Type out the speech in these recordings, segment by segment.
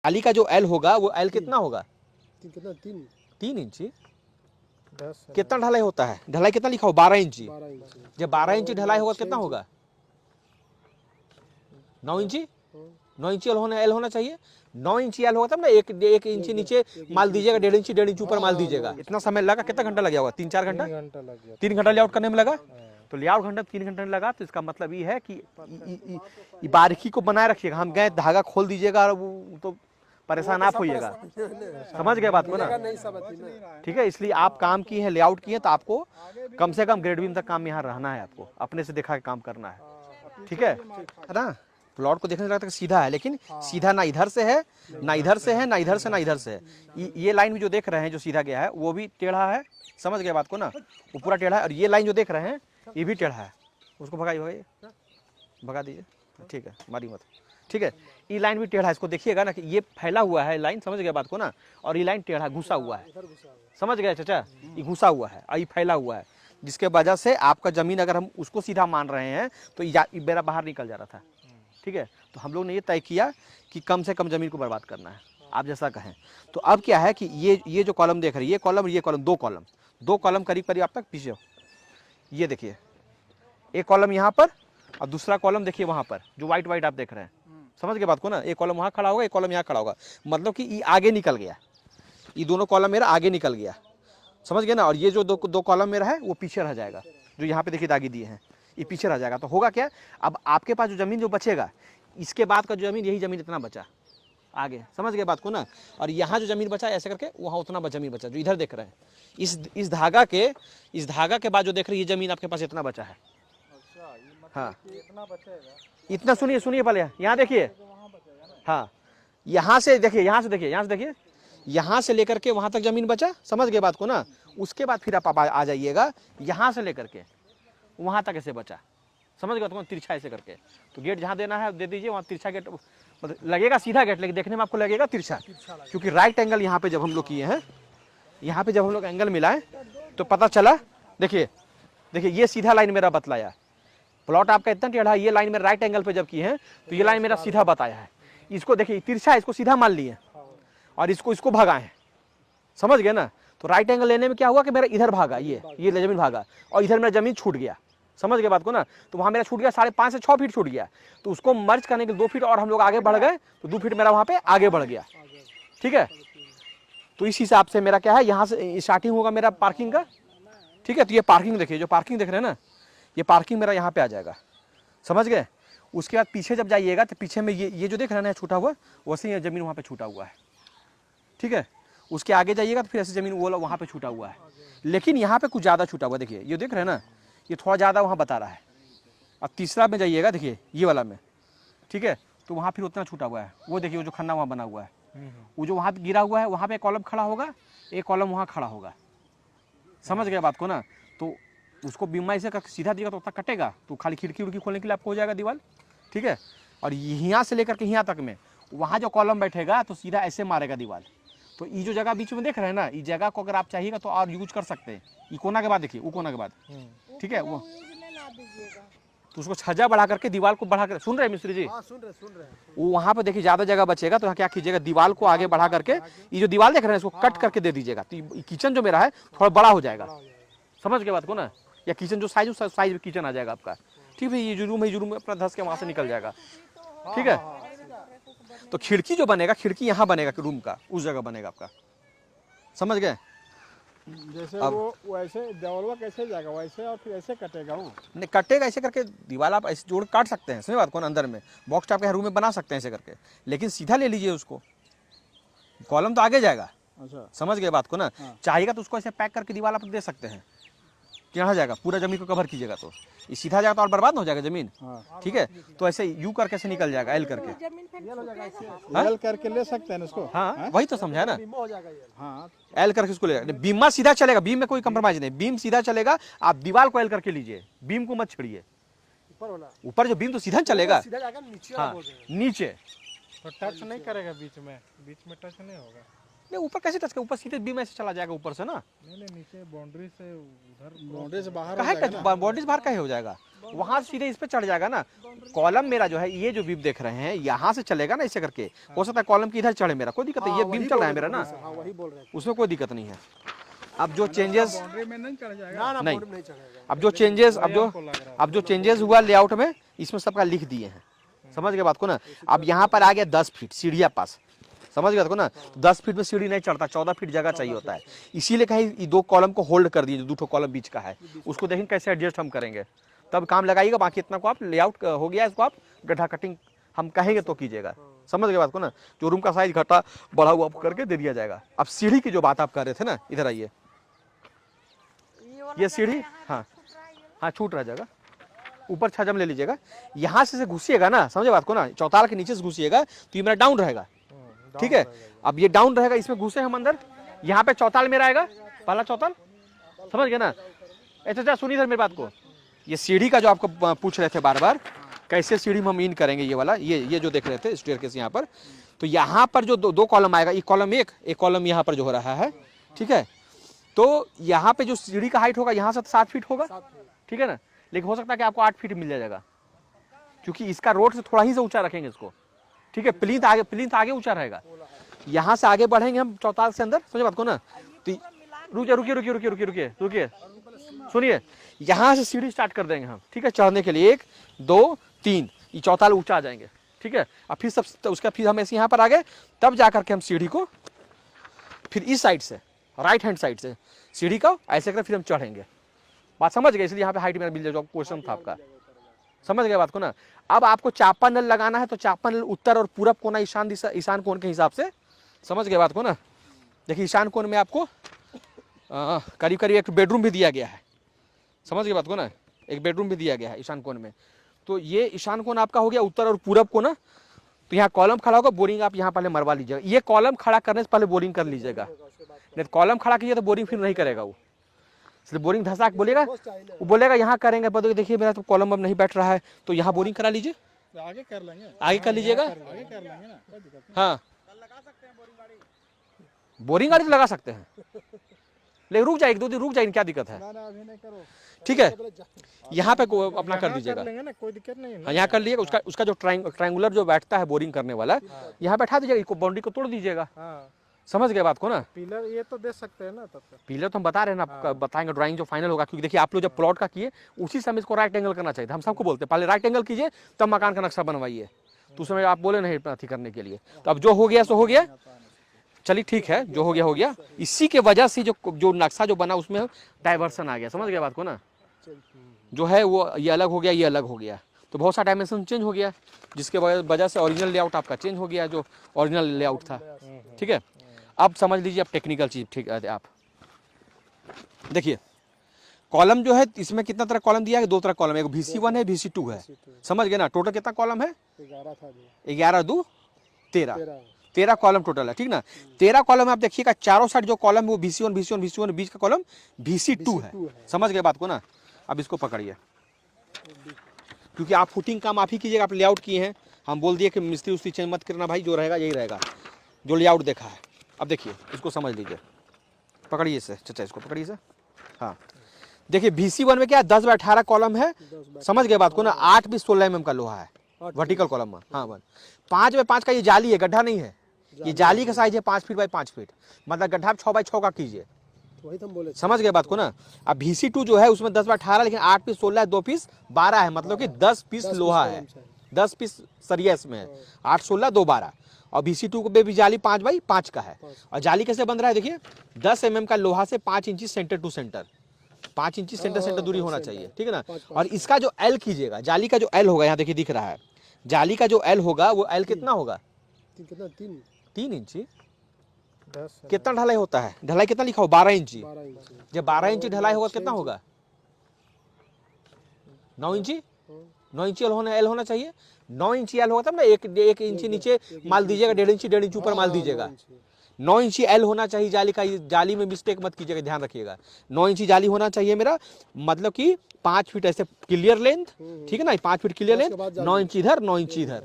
नाली का जो एल होगा वो एल कितना होगा? कितना? 3 इंची। 10 कितना ढलाई होता है? ढलाई कितना लिखा हो? 12 इंची। 12 इंच। जब 12 इंची ढलाई होगा कितना होगा? 9 इंची। 9 इंची एल होना चाहिए। 9 इंची एल होगा तब ना एक इंची नीचे माल दीजिएगा, 1.5 इंच ऊपर माल दीजिएगा। इतना समय लगा, कितना घंटा लगा होगा? 3-4 घंटा। 3 घंटा लग गया। 3 घंटा लेआउट करने में लगा। तो लेआउट घंटा 3 घंटे में लगा, तो इसका मतलब ये है कि बारीकी को बनाए रखिएगा। हम गए धागा खोल दीजिएगा वो तो परेशान आप होइएगा। समझ गए बात को ना? ठीक है, इसलिए आप काम किए हैं, लेआउट किए हैं, तो आपको कम से कम ग्रेड बीम तक काम यहाँ रहना है, आपको अपने से देखा के काम करना है। ठीक है ना? प्लॉट को देखने से लगता है कि सीधा है, लेकिन सीधा ना इधर से है, ना इधर से है, ना इधर से, ना इधर से है। ये लाइन भी जो देख रहे हैं जो सीधा गया है वो भी टेढ़ा है। समझ गए बात को ना? वो पूरा टेढ़ा है। और ये लाइन जो देख रहे हैं ये भी टेढ़ा है। उसको भगा दीजिए। ठीक है, मारी मत। ठीक है, ये लाइन भी टेढ़ा है। इसको देखिएगा ना कि ये फैला हुआ है लाइन। समझ गए बात को ना? और ये लाइन टेढ़ा घुसा हुआ है। समझ गए चाचा? ये घुसा हुआ है और ये फैला हुआ है, जिसके वजह से आपका जमीन अगर हम उसको सीधा मान रहे हैं तो ये मेरा बाहर निकल जा रहा था। ठीक है, तो हम लोग ने ये तय किया कि कम से कम जमीन को बर्बाद करना है, आप जैसा कहें। तो अब क्या है कि ये जो कॉलम देख रहे हैं, ये कॉलम दो कॉलम करीब करीब आप तक पीछे हो। ये देखिए, एक कॉलम यहाँ पर और दूसरा कॉलम देखिए वहाँ पर, जो व्हाइट आप देख रहे हैं। समझ गए बात को ना? एक कॉलम वहाँ खड़ा होगा, एक कॉलम यहाँ खड़ा होगा, मतलब कि ये आगे निकल गया। ये दोनों कॉलम मेरा आगे निकल गया। समझ गए ना? और ये जो दो कॉलम मेरा है वो पीछे रह जाएगा। जो यहाँ पे देखिए दागी दिए हैं, ये पीछे रह जाएगा। तो होगा क्या, अब आपके पास जो जमीन जो बचेगा, इसके बाद का जो जमीन, यही जमीन इतना बचा आगे। समझ गए बात को ना? और यहाँ जो जमीन बचा ऐसे करके वहाँ उतना जमीन बचा जो इधर देख रहे हैं। इस धागा के बाद जो देख रहे हैं, ये जमीन आपके पास इतना बचा है। हाँ, इतना बचेगा। इतना सुनिए पहले, यहाँ देखिए। हाँ, यहाँ से देखिए, यहाँ से लेकर के वहां तक जमीन बचा। समझ गए बात को ना? उसके बाद फिर आप आ जाइएगा, यहाँ से लेकर के वहां तक ऐसे बचा। समझ गए? तो तिरछा ऐसे करके, तो गेट जहाँ देना है दे दीजिए। वहाँ तिरछा गेट मतलब लगेगा सीधा गेट, लेकिन देखने में आपको लगेगा तिरछा, क्योंकि राइट एंगल यहाँ पे जब हम लोग किए हैं, यहाँ पे जब हम लोग एंगल मिलाए तो पता चला। देखिए ये सीधा लाइन मेरा बतलाया। प्लॉट आपका इतना टेढ़ा, ये लाइन में राइट एंगल पे जब किए हैं तो ये लाइन मेरा सीधा बताया है। इसको देखिए तिरछा, इसको सीधा मान लिए और इसको भगाए हैं। समझ गए ना? तो राइट एंगल लेने में क्या हुआ कि मेरा इधर भागा, ये जमीन भागा और इधर मेरा जमीन छूट गया। समझ गए बात को ना? तो वहां मेरा छूट गया 5.5 से 6 फीट छूट गया। तो उसको मर्ज करने के 2 फीट और हम लोग आगे बढ़ गए, तो 2 फीट मेरा वहां पे आगे बढ़ गया। ठीक है, तो इस हिसाब से मेरा क्या है, यहाँ से स्टार्टिंग होगा मेरा पार्किंग का। ठीक है, तो ये पार्किंग देखिए, जो पार्किंग देख रहे हैं ना, ये पार्किंग मेरा यहाँ पे आ जाएगा। समझ गए? उसके बाद पीछे जब जाइएगा तो पीछे में ये जो देख रहे हैं ना छूटा हुआ, वैसे ही जमीन वहाँ पे छूटा हुआ है। ठीक है, उसके आगे जाइएगा तो फिर ऐसे जमीन वो वहाँ पे छूटा हुआ है, लेकिन यहाँ पे कुछ ज़्यादा छूटा हुआ। देखिए ये देख रहे हैं ना, ये थोड़ा ज़्यादा वहाँ बता रहा है। अब तीसरा में जाइएगा, देखिए ये वाला में, ठीक है, तो वहाँ फिर उतना छूटा हुआ है। वो देखिए वो जो खन्ना वहाँ बना हुआ है, वो जो वहाँ पे गिरा हुआ है, वहाँ पे एक कॉलम खड़ा होगा, एक कॉलम वहाँ खड़ा होगा। समझ गए बात को ना? तो उसको बीमा ऐसे सीधा दिएगा तो उतना कटेगा, तो खाली खिड़की उड़की खोलने के लिए आपको हो जाएगा दीवार। ठीक है, और यहाँ से लेकर के यहाँ तक में वहाँ जो कॉलम बैठेगा तो सीधा ऐसे मारेगा दीवार। तो ये जो जगह बीच में देख रहे हैं ना, इस जगह को अगर आप चाहिएगा तो और यूज कर सकते हैं। ये कोना के बाद देखिए, वो कोना के बाद, ठीक है, वो तो उसको छज्जा बढ़ा करके दीवार को बढ़ा कर, सुन रहे हैं मिस्त्री जी? सुन रहे वो वहाँ पे देखिए ज्यादा जगह बचेगा, तो क्या कीजिएगा, दीवार को आगे बढ़ा करके, ये जो दीवार देख रहे हैं इसको कट करके दे दीजिएगा। तो किचन जो मेरा है थोड़ा बड़ा हो जाएगा। समझ गए बात को ना? या किचन जो साइज में किचन आ जाएगा आपका। ठीक है, ये जो रूम है अपना धस के वहां से निकल जाएगा। ठीक है, तो खिड़की जो बनेगा, खिड़की यहाँ बनेगा रूम का, उस जगह बनेगा आपका। समझ गए? जैसे वो वैसे देवलवा कैसे जाएगा, वैसे और फिर ऐसे कटेगा वो? नहीं कटेगा, ऐसे करके दीवार आप ऐसे जोड़ काट सकते हैं। समझ बात को ना? अंदर में बॉक्स टाइप के रूम में बना सकते हैं ऐसे करके, लेकिन सीधा ले लीजिए उसको, कॉलम तो आगे जाएगा। अच्छा, समझ गए बात को ना? चाहिएगा तो उसको ऐसे पैक करके दीवार आप दे सकते हैं, यहाँ जाएगा पूरा जमीन को कवर कीजिएगा, तो ये सीधा जाएगा तो और बर्बाद हो जाएगा जमीन। ठीक है, तो ऐसे यू करके से निकल जाएगा, एल करके। एल करके ले सकते हैं इसको? हाँ, वही तो समझा ना, हाँ, एल करके इसको ले। बीमा सीधा चलेगा, बीम में कोई कंप्रोमाइज नहीं, बीम सीधा चलेगा। आप दीवार को एल करके लीजिए, बीम को मत छेड़िए। ऊपर जो बीम तो सीधा चलेगा, हाँ नीचे तो टच नहीं करेगा बीच में टच नहीं होगा। नहीं ऊपर कैसे टच कर, ऊपर सीधे बीम ऐसे चला जाएगा ऊपर से ना। नहीं नहीं, नीचे बाउंड्री से उधर, बाउंड्री से बाहर हो कहाँ जाएगा ना। बॉडी से बाहर कहीं हो जाएगा, वहां से सीधे इस पे चढ़ जाएगा ना। कॉलम मेरा जो है ये जो बीम देख रहे हैं यहाँ से चलेगा ना ऐसे करके, हो सकता है कॉलम की इधर चढ़े, मेरा कोई दिक्कत नहीं, ये बीम चल रहा है मेरा ना, हाँ वही बोल रहे हैं। उसमें कोई दिक्कत नहीं है। अब जो चेंजेस, बाउंड्री में नहीं चढ़ जाएगा। ना ना नहीं। बोर्ड में नहीं चढ़ेगा। अब जो चेंजेस, हमको लग रहा है। अब जो चेंजेस हुआ लेआउट में, इसमें सबका लिख दिए हैं, समझ गए बात को ना। अब यहाँ पर आ गया 10 फीट सीढ़िया पास, समझ गए बात को ना। 10 फीट में सीढ़ी नहीं चढ़ता, 14 फीट जगह चाहिए होता है, इसीलिए कहीं ये 2 कॉलम को होल्ड कर दिए, जो 2 कॉलम बीच का है उसको देखेंगे कैसे एडजस्ट हम करेंगे, तब काम लगाइएगा। बाकी इतना को आप लेआउट हो गया, इसको आप गड्ढा कटिंग हम कहेंगे तो कीजिएगा, समझ गए बात को ना। जो रूम का साइज घटा बढ़ा हुआ करके दे दिया जाएगा। अब सीढ़ी की जो बात आप कर रहे थे ना, इधर आइए, ये सीढ़ी, हाँ हाँ छूट रह जाएगा, ऊपर छजम ले लीजिएगा, यहाँ से घुसिएगा ना, समझे बात को ना, चौताल के नीचे से घुसिएगा तो ये मेरा डाउन रहेगा, ठीक है। अब ये डाउन रहेगा, इसमें घुसे हम अंदर, यहाँ पे चौताल मेरा आएगा, पहला चौताल, समझ गए ना। अच्छा सुनिए सर मेरी बात को, ये सीढ़ी का जो आपको पूछ रहे थे बार बार, कैसे सीढ़ी में हम इन करेंगे, ये वाला, ये जो देख रहे थे स्टेयरकेस यहाँ पर, तो यहाँ पर जो 2 कॉलम आएगा, एक कॉलम एक कॉलम यहाँ पर जो हो रहा है, ठीक है। तो यहाँ पे जो सीढ़ी का हाइट होगा यहाँ से 7 फीट होगा, ठीक है ना, लेकिन हो सकता है कि आपको 8 फीट मिल जाएगा, क्योंकि इसका रोड से थोड़ा ही से ऊंचा रखेंगे इसको, ठीक है। प्लिंथ आगे ऊंचा रहेगा, यहाँ से आगे बढ़ेंगे हम चौताल से अंदर, समझे बात को ना। तो रुकिए सुनिए, यहाँ से सीढ़ी स्टार्ट कर देंगे हम, ठीक है, चढ़ने के लिए 1 2 3, ये चौताल ऊंचा आ जाएंगे, ठीक है। अब फिर सब उसका फिर हम ऐसे यहाँ पर आ गए, तब जा करके हम सीढ़ी को फिर इस साइड से, राइट हैंड साइड से सीढ़ी का ऐसे करके फिर हम चढ़ेंगे। बात समझ गए, इसलिए यहाँ पे हाइट मेरा मिल जाएगा, क्वेश्चन था आपका, समझ गए बात को ना। अब आपको चापा नल लगाना है तो चापा नल उत्तर और पूरब कोना, ईशान कोण के हिसाब से, समझ गए बात को ना। देखिए ईशान कोण में आपको करीब करीब एक बेडरूम भी दिया गया है, समझ गए बात को ना, एक बेडरूम भी दिया गया है ईशान कोण में। तो ये ईशान कोण आपका हो गया उत्तर और पूरब कोना। तो यहाँ कॉलम खड़ा होगा, बोरिंग आप यहाँ पहले मरवा लीजिएगा, ये कॉलम खड़ा करने से पहले बोरिंग कर लीजिएगा, नहीं तो कॉलम खड़ा कीजिए तो बोरिंग फिर नहीं करेगा वो, इसलिए बोरिंग धसा के बोलेगा, वो बोलेगा यहाँ करेंगे, बताइए देखिए मेरा तो कॉलम अब नहीं बैठ रहा है, तो यहाँ बोरिंग करा लीजिए, आगे कर लेंगे, आगे कर लीजिएगा, आगे कर लेंगे ना, कोई दिक्कत नहीं। हाँ बोरिंग गाड़ी तो लगा सकते हैं, लेकिन रुक जाए 1 2 दिन रुक जाए, क्या दिक्कत है, ना ना अभी नहीं करो, ठीक है। यहाँ पे अपना कर यहाँ दीजिएगा, कर लेंगे ना, कोई दिक्कत नहीं है ना। हाँ यहाँ कर लीजिएगा, उसका जो ट्रायंगुलर जो बैठता है बोरिंग करने वाला, यहाँ बैठा दीजिएगा, इसको बाउंड्री को तोड़ दीजिएगा, हाँ समझ गए बात को ना। पिलर ये तो दे सकते हैं ना तब तक। पिलर तो हम बता रहे हैं ना, बताएंगे ड्राइंग जो फाइनल होगा, क्योंकि देखिए आप लोग जब प्लॉट का किए उसी समय इसको राइट एंगल करना चाहिए था, हम सबको बोलते हैं पहले राइट एंगल कीजिए तब मकान का नक्शा बनवाइए, तो उस समय आप बोले नहीं अथी करने के लिए। तो अब जो हो गया सो हो गया, चलिए ठीक है, जो हो गया हो गया। इसी के वजह से जो नक्शा जो बना उसमें डाइवर्सन आ गया, समझ गया बात को ना, जो है वो ये अलग हो गया, ये अलग हो गया, तो बहुत सा डायमेंशन चेंज हो गया, जिसके वजह से ओरिजिनल लेआउट आपका चेंज हो गया, जो ओरिजिनल लेआउट था, ठीक है। अब समझ लीजिए अब टेक्निकल चीज, ठीक है। आप देखिए कॉलम जो है इसमें कितना तरह कॉलम दिया है, 2 तरह कॉलम है, एक VC1 है, VC2 है, समझ गए ना। टोटल कितना कॉलम है, 11 था जो, 11 2 13 कॉलम टोटल है, ठीक ना। 13 कॉलम आप देखिएगा, चारों साइड जो कॉलम है वो VC1 बीच का कॉलम VC2 है, समझ गए बात को ना। अब इसको पकड़िए, क्योंकि आप फुटिंग काम आप ही कीजिएगा, आप लेआउट किए हैं, हम बोल दिए कि मिस्त्री उस्त्री चेंज मत करना भाई, जो रहेगा यही रहेगा, जो लेआउट देखा है। अब देखिए इसको समझ लीजिए, पकड़िए इसे, चचा इसको पकड़िए इसे, हाँ देखिए VC1 में क्या 10 बाय 18 कॉलम है, समझ गए बात को ना। 8 भी 16 mm का लोहा है वर्टिकल कॉलम में, हाँ 5 बाय 5 का ये जाली है, गड्ढा नहीं है, ये जाली का साइज है 5 फीट बाय 5 फीट, मतलब गड्ढा 6 बाय 6 का कीजिए, वही तो हम बोले, समझ गए बात को ना। अब VC2 जो है उसमें 10 बाय 18, लेकिन 8 पीस 16 है, 2 पीस 12 है, मतलब कि 10 पीस लोहा है, 10 पीस सरिया इसमें है, 8 16 2 12। और VC2 को भी जाली 5 बाई 5 का है। और जाली कैसे बन रहा है देखिए, 10 mm का लोहा से 5 इंची सेंटर टू सेंटर, 5 इंची सेंटर दूरी होना चाहिए, ठीक है ना। और इसका जो L कीजिएगा, जाली का जो L होगा, यहाँ देखिए दिख रहा है, जाली का जो L होगा वो L कितना होगा, 3 इंची। कितना ढलाई होता है, ढलाई कितना लिखा हो, 12 इंची। जब 12 इंची ढलाई होगा कितना होगा, 9 इंची। 9 इंची L होना चाहिए, 9 इंची L होगा तब ना, एक इंची नीचे माल दीजिएगा, 1.5 इंची ऊपर माल दीजिएगा। 9 इंची L होना चाहिए जाली का, जाली में मिस्टेक मत कीजिएगा, ध्यान रखिएगा। 9 इंची जाली होना चाहिए मेरा, मतलब कि 5 फीट ऐसे क्लियर लेंथ, ठीक है ना, 5 फीट क्लियर लेंथ, 9 इंची इधर 9 इंची इधर,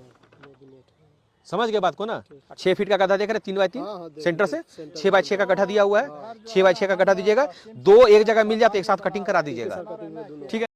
समझ गए बात को ना। 6 फीट का गड्ढा देख रहे 3 बाय 3 सेंटर से 6 बाय 6 का गड्ढा दिया हुआ है। 6 बाय 6 का गड्ढा दीजिएगा, 2 एक जगह मिल जाते एक साथ कटिंग करा दीजिएगा, ठीक है।